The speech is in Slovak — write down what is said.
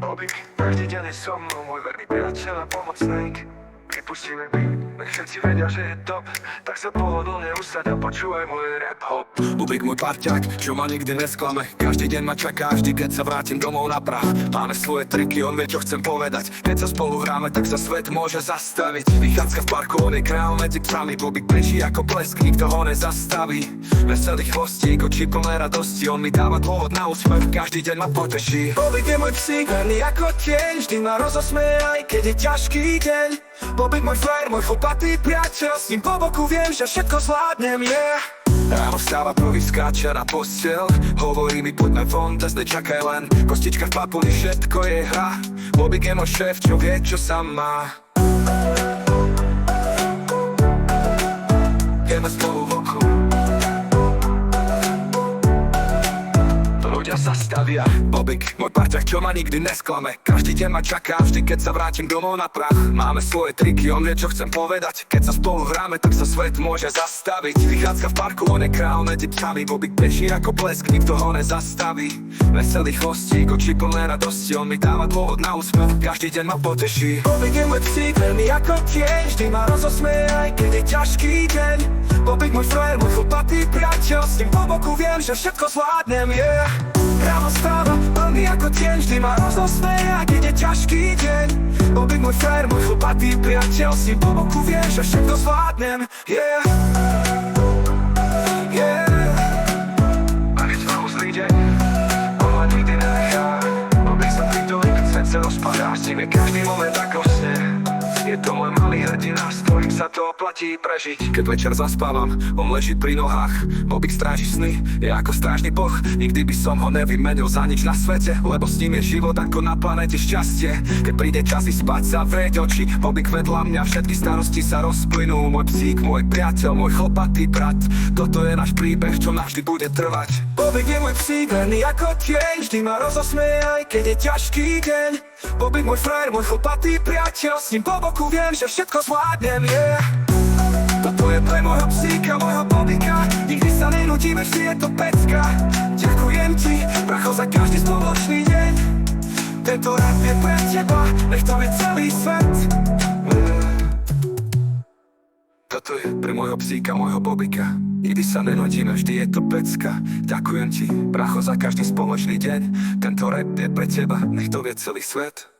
Bobik, každý deň je so mnou môj verný priateľ a pomocník. Vypustíme beat, nech všetci vedia, že je top. Tak sa pohodlne usaď a počúvaj môj rap hop. Bubik môj parťák, čo ma nikdy nesklame. Každý deň ma čaká, vždy keď sa vrátim domov na Prah. Máme svoje triky, on vie čo chcem povedať. Keď sa spolu hráme, tak sa svet môže zastaviť. Vychádzka v parku, on je král medzi psami. Bubik beží ako blesk, nikto ho nezastaví. Veselý chvostík, oči plné radosti. On mi dáva dôvod na úsmev, každý deň ma poteší. Bubik je môj psík, verný ako tieň. Vždy ma rozosmeje, aj keď je ťažký deň. Bobik môj frajer, môj chlpatý priateľ. S ním po boku viem, že všetko zvládnem, yeah. Ráno vstáva, prvý skáča na posteľ. Hovorí mi poďme von, dnes nečakaj len. Kostička v papuli, všetko je hra. Bobik je môj šéf, čo vie, čo sa má. Ideme spolu v oku. Ľudia sa stavia. Bobik, môj parťák, čo ma nikdy nesklame. Každý deň ma čaká, vždy keď sa vrátim domov na Prah. Máme svoje triky, on vie čo chcem povedať. Keď sa spolu hráme, tak sa svet môže zastaviť. Vychádzka v parku, on je král medzi psami. Bobik beží ako blesk, nikto ho nezastaví. Veselý chvostík, oči plné radosti. On mi dáva dôvod na úsmev, každý deň ma poteší. Bobik je môj psík, veľmi ako tieň. Vždy ma rozosmeje, aj keď je ťažký deň. Bobik môj frajer, môj chlpatý priateľ. S ním po boku viem, že všetko zvládnem, yeah. Ráno stáva, veľmi ako tieň. Vždy ma rozosmeje, aj keď je ťažký deň. Bobik môj frajer, môj chlpatý priateľ. S ním po boku viem, že všetko zvládnem, yeah. Yeah. A keď ma uzlý deň, on ma nikdy nenechá. Bobik sa pridolí, keď svet sa rozpadá. S ním je každý moment ako sne. Je to môj malý hrdina, s ktorým sa to oplatí prežiť. Keď večer zaspávam, on leží pri nohách. Bobik stráži sny, je ako strážny boh. Nikdy by som ho nevymenil za nič na svete, lebo s ním je život ako na planete šťastie. Keď príde čas ísť spať, zavrieť oči. Bobik vedľa mňa, všetky starosti sa rozplynú. Môj psík, môj priateľ, môj chlpatý brat. Toto je náš príbeh, čo navždy bude trvať. Bobik je môj psík, verný ako tieň. Vždy ma rozosmeje, aj keď je ťažký deň. Bobik môj frajer, môj chlpatý priateľ. S ním po boku viem, že všetko zvládnem, yeah. Toto je pre môjho psíka, môjho Bobika. Nikdy sa nenudíme, vždy je to pecka. Ďakujem ti, bracho, za každý spoločný deň. Tento rap je pre teba, nech to vie celý svet. Toto je pre môjho psíka, môjho Bobika. Nikdy sa nenudíme, vždy je to pecka. Ďakujem ti, bracho, za každý spoločný deň. Tento rap je pre teba, nech to vie celý svet.